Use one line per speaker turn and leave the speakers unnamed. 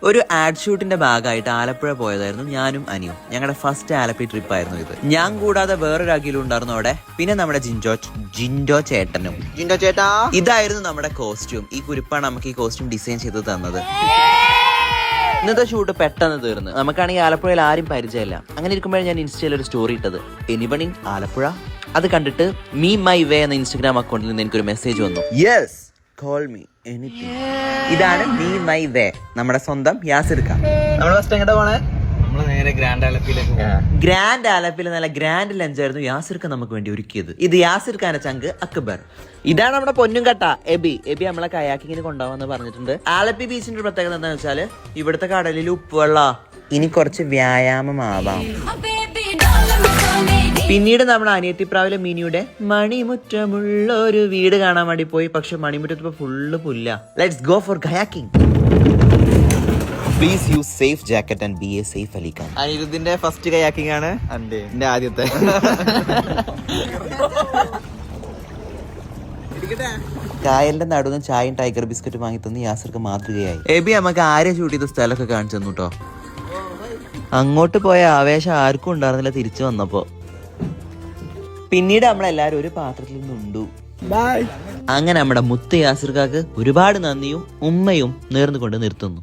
ഒരു ആഡ് ഷൂട്ടിന്റെ ഭാഗമായിട്ട് ആലപ്പുഴ പോയതായിരുന്നു ഞാനും അനിയും. ഞങ്ങളുടെ ഫസ്റ്റ് ആലപ്പി ട്രിപ്പ് ആയിരുന്നു ഇത്. ഞാൻ കൂടാതെ വേറൊരു അഖിലും ഉണ്ടായിരുന്നു അവിടെ. പിന്നെ നമ്മുടെ ജിൻഡോ ചേട്ടനും. ജിൻഡോ ചേട്ടാ, ഇതായിരുന്നു നമ്മുടെ കോസ്റ്റ്യൂം. ഈ കുരിപ്പാണ് നമുക്ക് ഈ കോസ്റ്റ്യൂം ഡിസൈൻ ചെയ്ത് തന്നത്. ഇന്നത്തെ ഷൂട്ട് പെട്ടെന്ന് തീർന്നു. നമുക്കാണെങ്കിൽ ആലപ്പുഴയിൽ ആരും പരിചയമില്ല. അങ്ങനെ ഇരിക്കുമ്പോഴാണ് ഞാൻ ഇൻസ്റ്റയിൽ ഒരു സ്റ്റോറി ഇട്ടത്, എനിവൺ ഇൻ ആലപ്പുഴ. അത് കണ്ടിട്ട് മീ മൈ വേ എന്ന ഇൻസ്റ്റഗ്രാം അക്കൗണ്ടിൽ നിന്ന് എനിക്കൊരു മെസ്സേജ് വന്നു. Yes, call me anything. ഇതാണ് മീ മൈ വേ, നമ്മുടെ സ്വന്തം യാസിർ ഖാൻ. നമ്മൾ ഫസ്റ്റ് എങ്ങോട്ടാ പോണേ? ഗ്രാൻഡ് ആലപ്പിയിൽ നല്ല ഗ്രാൻഡ് ലഞ്ചായിരുന്നു യാസിർ ഖാൻ നമുക്ക് വേണ്ടി ഒരുക്കിയത്. ഇത് യാസിർ ഖാന്റെ ചങ്ക് അക്ബർ. ഇതാണ് നമ്മുടെ പൊന്നും കട്ട എബി. നമ്മളെ കയാക്കിങ്ങിന് കൊണ്ടുപോകാന്ന് പറഞ്ഞിട്ടുണ്ട്. ആലപ്പി ബീച്ചിന്റെ പ്രത്യേകത എന്താണെന്ന് വെച്ചാല് ഇവിടുത്തെ കടലിൽ ഉപ്പുവെള്ള. ഇനി കുറച്ച് വ്യായാമമാവാം. പിന്നീട് നമ്മുടെ അനിയത്തിപ്രാവിലെ മിനിയുടെ മണിമുറ്റമുള്ള ഒരു വീട് കാണാൻ വേണ്ടി പോയി. പക്ഷെ മണിമുറ്റത്ത് ഫുള്ള് പുല്ല. Let's go for kayaking. Please use safe jacket and be a safe Ali Khan. അനിരുദ്ധിന്റെ ഫസ്റ്റ് കയാക്കിംഗ് ആണ് എന്റെ ആദ്യത്തെ. കായലിന്റെ നടുന്ന് ചായയും ടൈഗർ ബിസ്ക്കറ്റ് വാങ്ങി തന്ന് യാസർക്ക് മാതൃകയായി. എബി നമുക്ക് ആരെ ഷൂട്ട് ചെയ്ത സ്ഥലമൊക്കെ കാണിച്ചു തന്നു കേട്ടോ. അങ്ങോട്ട് പോയ ആവേശം ആർക്കും ഉണ്ടായിരുന്നില്ല തിരിച്ചു വന്നപ്പോ. പിന്നീട് നമ്മളെല്ലാരും ഒരു പാത്രത്തിൽ നിന്നുണ്ടു. അങ്ങനെ നമ്മുടെ മുത്ത് യാസിർക്കാക്ക് ഒരുപാട് നന്ദിയും ഉമ്മയും നേർന്നുകൊണ്ട് നിർത്തുന്നു.